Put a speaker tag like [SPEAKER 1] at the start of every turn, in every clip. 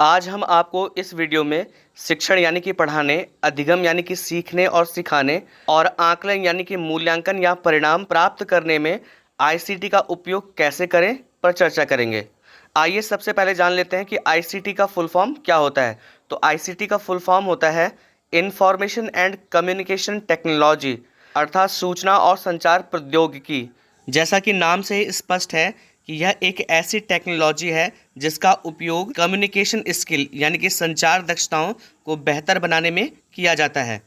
[SPEAKER 1] आज हम आपको इस वीडियो में शिक्षण यानी कि पढ़ाने, अधिगम यानी कि सीखने और सिखाने और आकलन यानी कि मूल्यांकन या परिणाम प्राप्त करने में आईसीटी का उपयोग कैसे करें पर चर्चा करेंगे। आइए सबसे पहले जान लेते हैं कि आईसीटी का फुल फॉर्म क्या होता है। तो आईसीटी का फुल फॉर्म होता है इंफॉर्मेशन एंड कम्युनिकेशन टेक्नोलॉजी, अर्थात सूचना और संचार प्रौद्योगिकी। जैसा कि नाम से ही स्पष्ट है कि यह एक ऐसी टेक्नोलॉजी है जिसका उपयोग कम्युनिकेशन स्किल यानी कि संचार दक्षताओं को बेहतर बनाने में किया जाता है।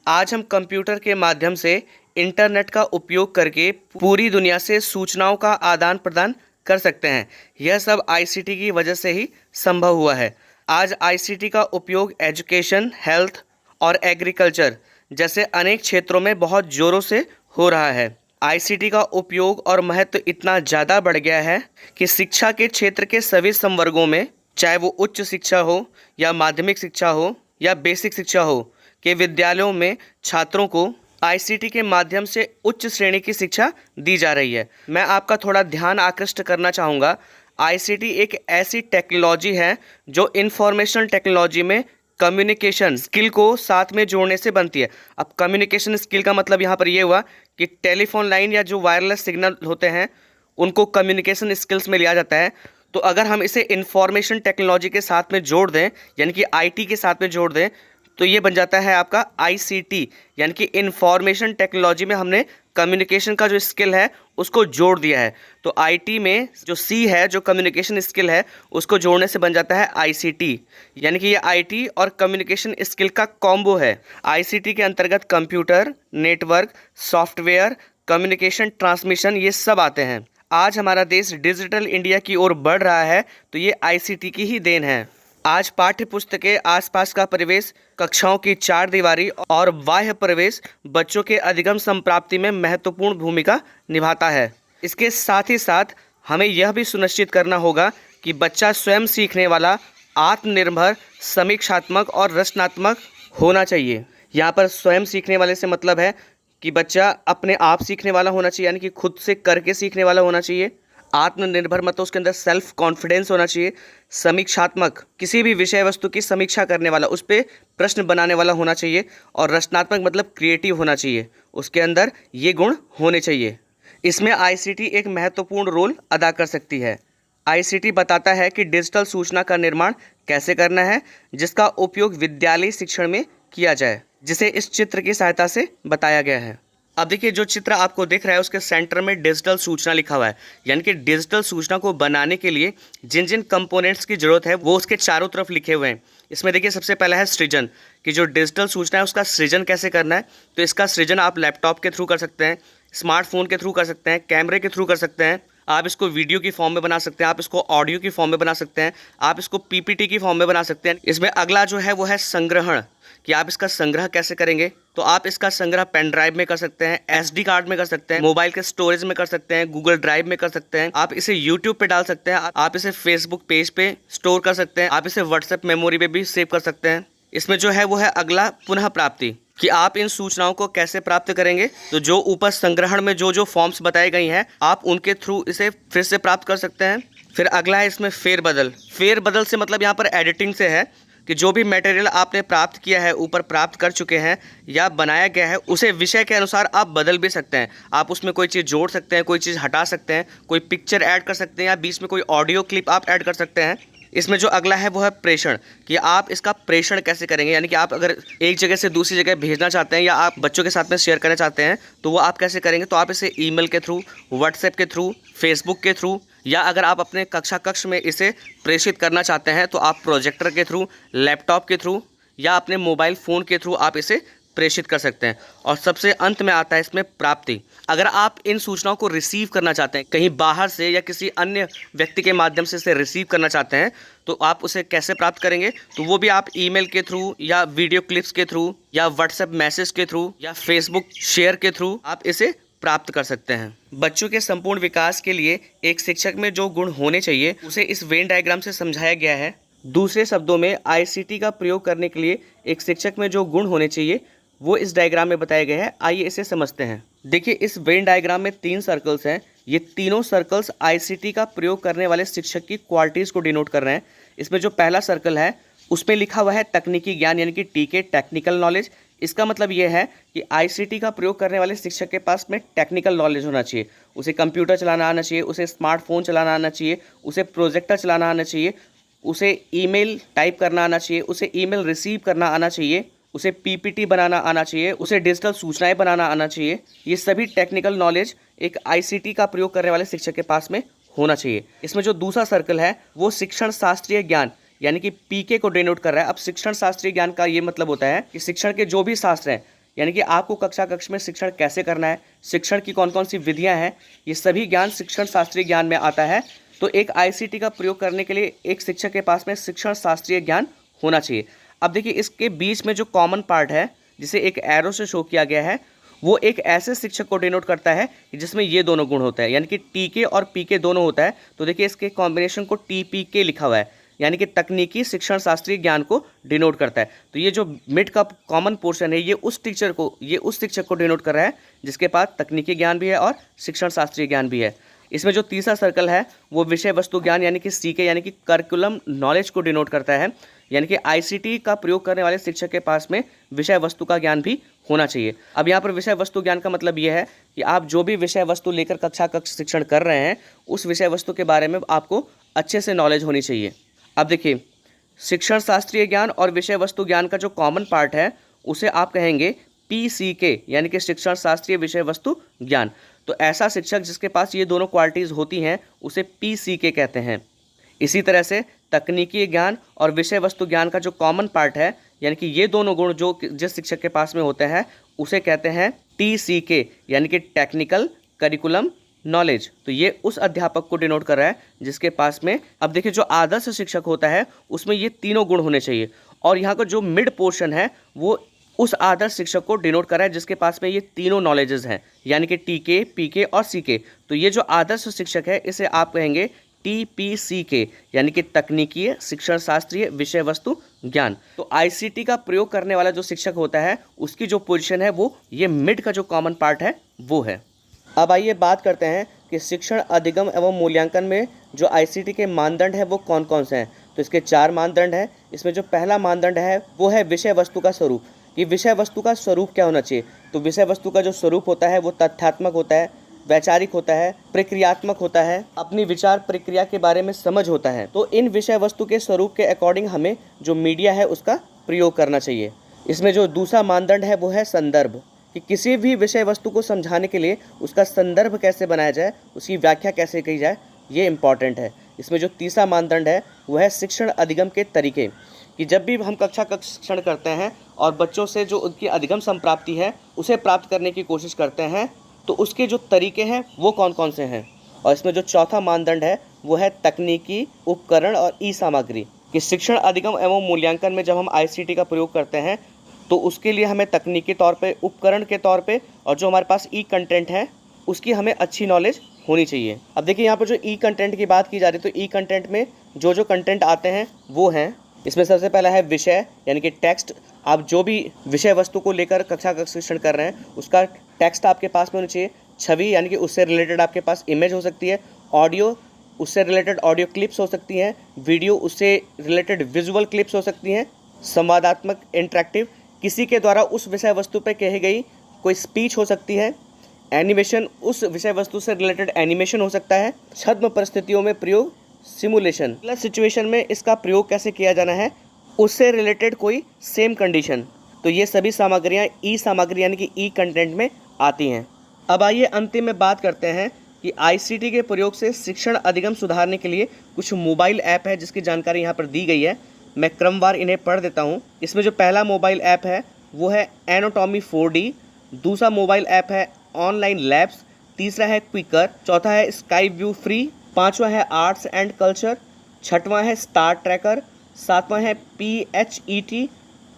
[SPEAKER 1] आज हम कंप्यूटर के माध्यम से इंटरनेट का उपयोग करके पूरी दुनिया से सूचनाओं का आदान प्रदान कर सकते हैं। यह सब आईसीटी की वजह से ही संभव हुआ है। आज आईसीटी का उपयोग एजुकेशन, हेल्थ और एग्रीकल्चर जैसे अनेक क्षेत्रों में बहुत ज़ोरों से हो रहा है। आईसीटी का उपयोग और महत्व इतना ज़्यादा बढ़ गया है कि शिक्षा के क्षेत्र के सभी संवर्गों में, चाहे वो उच्च शिक्षा हो या माध्यमिक शिक्षा हो या बेसिक शिक्षा हो, के विद्यालयों में छात्रों को आईसीटी के माध्यम से उच्च श्रेणी की शिक्षा दी जा रही है। मैं आपका थोड़ा ध्यान आकृष्ट करना चाहूँगा। आईसीटी एक ऐसी टेक्नोलॉजी है जो इंफॉर्मेशनल टेक्नोलॉजी में कम्युनिकेशन स्किल को साथ में जोड़ने से बनती है। अब कम्युनिकेशन स्किल का मतलब यहाँ पर ये हुआ कि टेलीफोन लाइन या जो वायरलेस सिग्नल होते हैं उनको कम्युनिकेशन स्किल्स में लिया जाता है। तो अगर हम इसे इंफॉर्मेशन टेक्नोलॉजी के साथ में जोड़ दें यानी कि आईटी के साथ में जोड़ दें तो ये बन जाता है आपका आईसीटी, यानी कि इंफॉर्मेशन टेक्नोलॉजी में हमने कम्युनिकेशन का जो स्किल है उसको जोड़ दिया है। तो आईटी में जो सी है, जो कम्युनिकेशन स्किल है, उसको जोड़ने से बन जाता है आईसीटी, यानी कि ये आईटी और कम्युनिकेशन स्किल का कॉम्बो है। आईसीटी के अंतर्गत computer, network, software, communication, transmission ये सब आते हैं। आज हमारा देश डिजिटल इंडिया की ओर बढ़ रहा है तो ये आईसीटी की ही देन है। आज पाठ्य पुस्तकें, आसपास का परिवेश, कक्षाओं की चार दीवारी और बाह्य परिवेश बच्चों के अधिगम संप्राप्ति में महत्वपूर्ण भूमिका निभाता है। इसके साथ ही साथ हमें यह भी सुनिश्चित करना होगा कि बच्चा स्वयं सीखने वाला, आत्मनिर्भर, समीक्षात्मक और रचनात्मक होना चाहिए। यहाँ पर स्वयं सीखने वाले से मतलब है कि बच्चा अपने आप सीखने वाला होना चाहिए, यानी कि खुद से करके सीखने वाला होना चाहिए। आत्मनिर्भर मतलब उसके अंदर सेल्फ कॉन्फिडेंस होना चाहिए। समीक्षात्मक, किसी भी विषय वस्तु की समीक्षा करने वाला, उस पर प्रश्न बनाने वाला होना चाहिए। और रचनात्मक मतलब क्रिएटिव होना चाहिए, उसके अंदर ये गुण होने चाहिए। इसमें आईसीटी एक महत्वपूर्ण रोल अदा कर सकती है। आईसीटी बताता है कि डिजिटल सूचना का निर्माण कैसे करना है जिसका उपयोग विद्यालयी शिक्षण में किया जाए, जिसे इस चित्र की सहायता से बताया गया है। अब देखिए, जो चित्र आपको दिख रहा है उसके सेंटर में डिजिटल सूचना लिखा हुआ है, यानी कि डिजिटल सूचना को बनाने के लिए जिन जिन कंपोनेंट्स की जरूरत है वो उसके चारों तरफ लिखे हुए हैं। इसमें देखिए सबसे पहला है सृजन, कि जो डिजिटल सूचना है उसका सृजन कैसे करना है। तो इसका सृजन आप लैपटॉप के थ्रू कर सकते हैं, स्मार्टफोन के थ्रू कर सकते हैं, कैमरे के थ्रू कर सकते हैं, आप इसको वीडियो की फॉर्म में बना सकते हैं, आप इसको ऑडियो की फॉर्म में बना सकते हैं, आप इसको पीपीटी की फॉर्म में बना सकते हैं। इसमें अगला जो है वो है संग्रहण, कि आप इसका संग्रह कैसे करेंगे। तो आप इसका संग्रह पेन ड्राइव में कर सकते हैं, एसडी कार्ड में कर सकते हैं, मोबाइल के स्टोरेज में कर सकते हैं, गूगल ड्राइव में कर सकते हैं, आप इसे यूट्यूब पे डाल सकते हैं, आप इसे फेसबुक पेज पे स्टोर कर सकते हैं, आप इसे व्हाट्सएप मेमोरी पे भी सेव कर सकते हैं। इसमें जो है वो है अगला पुनः प्राप्ति, कि आप इन सूचनाओं को कैसे प्राप्त करेंगे। तो जो ऊपर संग्रहण में जो जो फॉर्म्स बताई गई हैं आप उनके थ्रू इसे फिर से प्राप्त कर सकते हैं। फिर अगला है इसमें फेरबदल। फेरबदल से मतलब यहाँ पर एडिटिंग से है, कि जो भी मटेरियल आपने प्राप्त किया है, ऊपर प्राप्त कर चुके हैं या बनाया गया है, उसे विषय के अनुसार आप बदल भी सकते हैं। आप उसमें कोई चीज़ जोड़ सकते हैं, कोई चीज़ हटा सकते हैं, कोई पिक्चर ऐड कर सकते हैं या बीच में कोई ऑडियो क्लिप आप ऐड कर सकते हैं। इसमें जो अगला है वो है प्रेषण, कि आप इसका प्रेषण कैसे करेंगे, यानी कि आप अगर एक जगह से दूसरी जगह भेजना चाहते हैं या आप बच्चों के साथ में शेयर करना चाहते हैं तो वो आप कैसे करेंगे। तो आप इसे ईमेल के थ्रू, व्हाट्सएप के थ्रू, फेसबुक के थ्रू, या अगर आप अपने कक्षा कक्ष में इसे प्रेषित करना चाहते हैं तो आप प्रोजेक्टर के थ्रू, लैपटॉप के थ्रू या अपने मोबाइल फ़ोन के थ्रू आप इसे प्रेषित कर सकते हैं। और सबसे अंत में आता है इसमें प्राप्ति। अगर आप इन सूचनाओं को रिसीव करना चाहते हैं, कहीं बाहर से या किसी अन्य व्यक्ति के माध्यम से इसे रिसीव करना चाहते हैं तो आप उसे कैसे प्राप्त करेंगे। तो वो भी आप ईमेल के थ्रू या वीडियो क्लिप्स के थ्रू या व्हाट्सएप मैसेज के थ्रू या फेसबुक शेयर के थ्रू आप इसे प्राप्त कर सकते हैं। बच्चों के संपूर्ण विकास के लिए एक शिक्षक में जो गुण होने चाहिए उसे इस वेन डायग्राम से समझाया गया है। दूसरे शब्दों में आईसीटी का प्रयोग करने के लिए एक शिक्षक में जो गुण होने चाहिए वो इस डायग्राम में बताया गया है। आइए इसे समझते हैं। देखिए, इस वेन डायग्राम में 3 सर्कल्स हैं। ये तीनों सर्कल्स आईसीटी का प्रयोग करने वाले शिक्षक की क्वालिटीज़ को डिनोट कर रहे हैं। इसमें जो पहला सर्कल है उसमें लिखा हुआ है तकनीकी ज्ञान यानी कि टीके, टेक्निकल नॉलेज। इसका मतलब ये है कि आईसीटी का प्रयोग करने वाले शिक्षक के पास में टेक्निकल नॉलेज होना चाहिए। उसे कंप्यूटर चलाना आना चाहिए, उसे स्मार्टफोन चलाना आना चाहिए, उसे प्रोजेक्टर चलाना आना चाहिए, उसे ईमेल टाइप करना आना चाहिए, उसे ईमेल रिसीव करना आना चाहिए, उसे पीपीटी बनाना आना चाहिए, उसे डिजिटल सूचनाएं बनाना आना चाहिए। ये सभी टेक्निकल नॉलेज एक आईसीटी का प्रयोग करने वाले शिक्षक के पास में होना चाहिए। इसमें जो दूसरा सर्कल है वो शिक्षण शास्त्रीय ज्ञान यानी कि पीके को डिनोट कर रहा है। अब शिक्षण शास्त्रीय ज्ञान का ये मतलब होता है कि शिक्षण के जो भी शास्त्र हैं, यानी कि आपको कक्ष में शिक्षण कैसे करना है, शिक्षण की कौन कौन सी विधियां हैं, ये सभी ज्ञान शिक्षण शास्त्रीय ज्ञान में आता है। तो एक आईसीटी का प्रयोग करने के लिए एक शिक्षक के पास में शिक्षण शास्त्रीय ज्ञान होना चाहिए। अब देखिए इसके बीच में जो कॉमन पार्ट है जिसे एक एरो से शो किया गया है, वो एक ऐसे शिक्षक को डिनोट करता है जिसमें ये दोनों गुण होता है, यानी कि टीके और पीके दोनों होता है। तो देखिए इसके कॉम्बिनेशन को टीपीके लिखा हुआ है, यानी कि तकनीकी शिक्षण शास्त्रीय ज्ञान को डिनोट करता है। तो ये जो मिड का कॉमन पोर्शन है ये उस शिक्षक को डिनोट कर रहा है जिसके पास तकनीकी ज्ञान भी है और शिक्षण शास्त्रीय ज्ञान भी है। इसमें जो तीसरा सर्कल है वो विषय वस्तु ज्ञान यानी कि सीके यानी कि करिकुलम नॉलेज को डिनोट करता है, यानी कि आईसीटी का प्रयोग करने वाले शिक्षक के पास में विषय वस्तु का ज्ञान भी होना चाहिए। अब यहाँ पर विषय वस्तु ज्ञान का मतलब ये है कि आप जो भी विषय वस्तु लेकर कक्ष शिक्षण कर रहे हैं उस विषय वस्तु के बारे में आपको अच्छे से नॉलेज होनी चाहिए। अब देखिए शिक्षण शास्त्रीय ज्ञान और विषय वस्तु ज्ञान का जो कॉमन पार्ट है उसे आप कहेंगे पीसीके यानी कि शिक्षण शास्त्रीय विषय वस्तु ज्ञान। तो ऐसा शिक्षक जिसके पास ये दोनों क्वालिटीज़ होती हैं उसे पीसीके कहते हैं। इसी तरह से तकनीकी ज्ञान और विषय वस्तु ज्ञान का जो कॉमन पार्ट है यानी कि ये दोनों गुण जो जिस शिक्षक के पास में होते हैं उसे कहते हैं टीसीके यानी कि टेक्निकल करिकुलम नॉलेज। तो ये उस अध्यापक को डिनोट कर रहा है जिसके पास में, अब देखिए जो आदर्श शिक्षक होता है उसमें ये तीनों गुण होने चाहिए, और यहाँ का जो मिड पोर्शन है वो उस आदर्श शिक्षक को डिनोट कर रहा है जिसके पास में ये तीनों नॉलेजेस हैं, यानी कि टीके, पीके और सीके। तो ये जो आदर्श शिक्षक है इसे आप कहेंगे टीपीसीके यानी कि तकनीकी शिक्षण शास्त्रीय विषय वस्तु ज्ञान। तो आईसीटी का प्रयोग करने वाला जो शिक्षक होता है उसकी जो पोजीशन है वो ये मिड का जो कॉमन पार्ट है वो है। अब आइए बात करते हैं कि शिक्षण अधिगम एवं मूल्यांकन में जो आईसीटी के मानदंड है वो कौन कौन से हैं। तो इसके 4 मानदंड हैं। इसमें जो पहला मानदंड है वो है विषय वस्तु का स्वरूप, कि विषय वस्तु का स्वरूप क्या होना चाहिए। तो विषय वस्तु का जो स्वरूप होता है वो तथ्यात्मक होता है, वैचारिक होता है, प्रक्रियात्मक होता है, अपनी विचार प्रक्रिया के बारे में समझ होता है। तो इन विषय वस्तु के स्वरूप के अकॉर्डिंग हमें जो मीडिया है उसका प्रयोग करना चाहिए। इसमें जो दूसरा मानदंड है वो है संदर्भ, कि किसी भी विषय वस्तु को समझाने के लिए उसका संदर्भ कैसे बनाया जाए, उसकी व्याख्या कैसे की जाए, ये इम्पॉर्टेंट है। इसमें जो तीसरा मानदंड है वो है शिक्षण अधिगम के तरीके, कि जब भी हम कक्षा शिक्षण करते हैं और बच्चों से जो उनकी अधिगम संप्राप्ति है उसे प्राप्त करने की कोशिश करते हैं तो उसके जो तरीके हैं वो कौन कौन से हैं। और इसमें जो चौथा मानदंड है वो है तकनीकी उपकरण और ई सामग्री, कि शिक्षण अधिगम एवं मूल्यांकन में जब हम आईसीटी का प्रयोग करते हैं तो उसके लिए हमें तकनीकी तौर पे, उपकरण के तौर पे, और जो हमारे पास ई कंटेंट है उसकी हमें अच्छी नॉलेज होनी चाहिए। अब देखिए यहाँ पर जो ई कंटेंट की बात की जा रही है तो ई कंटेंट में जो जो कंटेंट आते हैं वो हैं, इसमें सबसे पहला है विषय यानी कि टेक्स्ट। आप जो भी विषय वस्तु को लेकर कक्षा शिक्षण कर रहे हैं उसका टेक्स्ट आपके पास में होना चाहिए। छवि यानी कि उससे रिलेटेड आपके पास इमेज हो सकती है, ऑडियो उससे रिलेटेड ऑडियो क्लिप्स हो सकती हैं, वीडियो उससे रिलेटेड विजुअल क्लिप्स हो सकती हैं, संवादात्मक इंटरेक्टिव किसी के द्वारा उस विषय वस्तु पर कही गई कोई स्पीच हो सकती है, एनिमेशन उस विषय वस्तु से रिलेटेड एनिमेशन हो सकता है, छद्म परिस्थितियों में प्रयोग सिमुलेशन, प्लस सिचुएशन में इसका प्रयोग कैसे किया जाना है उससे रिलेटेड कोई सेम कंडीशन। तो ये सभी सामग्रियाँ ई सामग्री यानी कि ई कंटेंट में आती हैं। अब आइए अंतिम में बात करते हैं कि आईसीटी के प्रयोग से शिक्षण अधिगम सुधारने के लिए कुछ मोबाइल ऐप है जिसकी जानकारी यहाँ पर दी गई है। मैं क्रमवार इन्हें पढ़ देता हूँ। इसमें जो पहला मोबाइल ऐप है वो है एनाटॉमी 4D, दूसरा मोबाइल ऐप है ऑनलाइन लैब्स, तीसरा है क्विकर, चौथा है स्काई व्यू फ्री, पांचवा है आर्ट्स एंड कल्चर, छठवां है स्टार ट्रैकर, सातवां है PHET,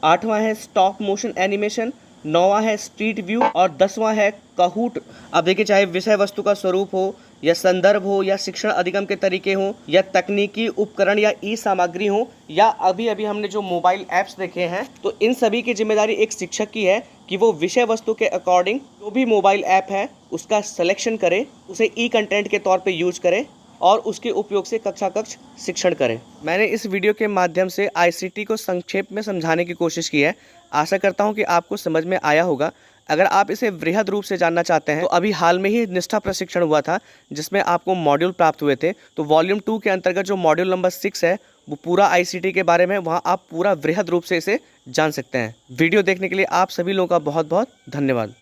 [SPEAKER 1] आठवां है स्टॉप मोशन एनिमेशन, नौवां है स्ट्रीट व्यू और 10वां है कहूट। अब देखिए चाहे विषय वस्तु का स्वरूप हो या संदर्भ हो या शिक्षण अधिगम के तरीके हो या तकनीकी उपकरण या ई सामग्री हो या अभी अभी हमने जो मोबाइल ऐप्स देखे हैं, तो इन सभी की जिम्मेदारी एक शिक्षक की है कि वो विषय वस्तु के अकॉर्डिंग जो भी मोबाइल ऐप है उसका सिलेक्शन करे, उसे ई कंटेंट के तौर पे यूज करे और उसके उपयोग से कक्षा कक्ष शिक्षण करें। मैंने इस वीडियो के माध्यम से आईसीटी को संक्षेप में समझाने की कोशिश की है। आशा करता हूं कि आपको समझ में आया होगा। अगर आप इसे वृहद रूप से जानना चाहते हैं तो अभी हाल में ही निष्ठा प्रशिक्षण हुआ था जिसमें आपको मॉड्यूल प्राप्त हुए थे। तो वॉल्यूम 2 के अंतर्गत जो मॉड्यूल नंबर 6 है वो पूरा आईसीटी के बारे में, वहाँ आप पूरा वृहद रूप से इसे जान सकते हैं। वीडियो देखने के लिए आप सभी लोगों का बहुत बहुत धन्यवाद।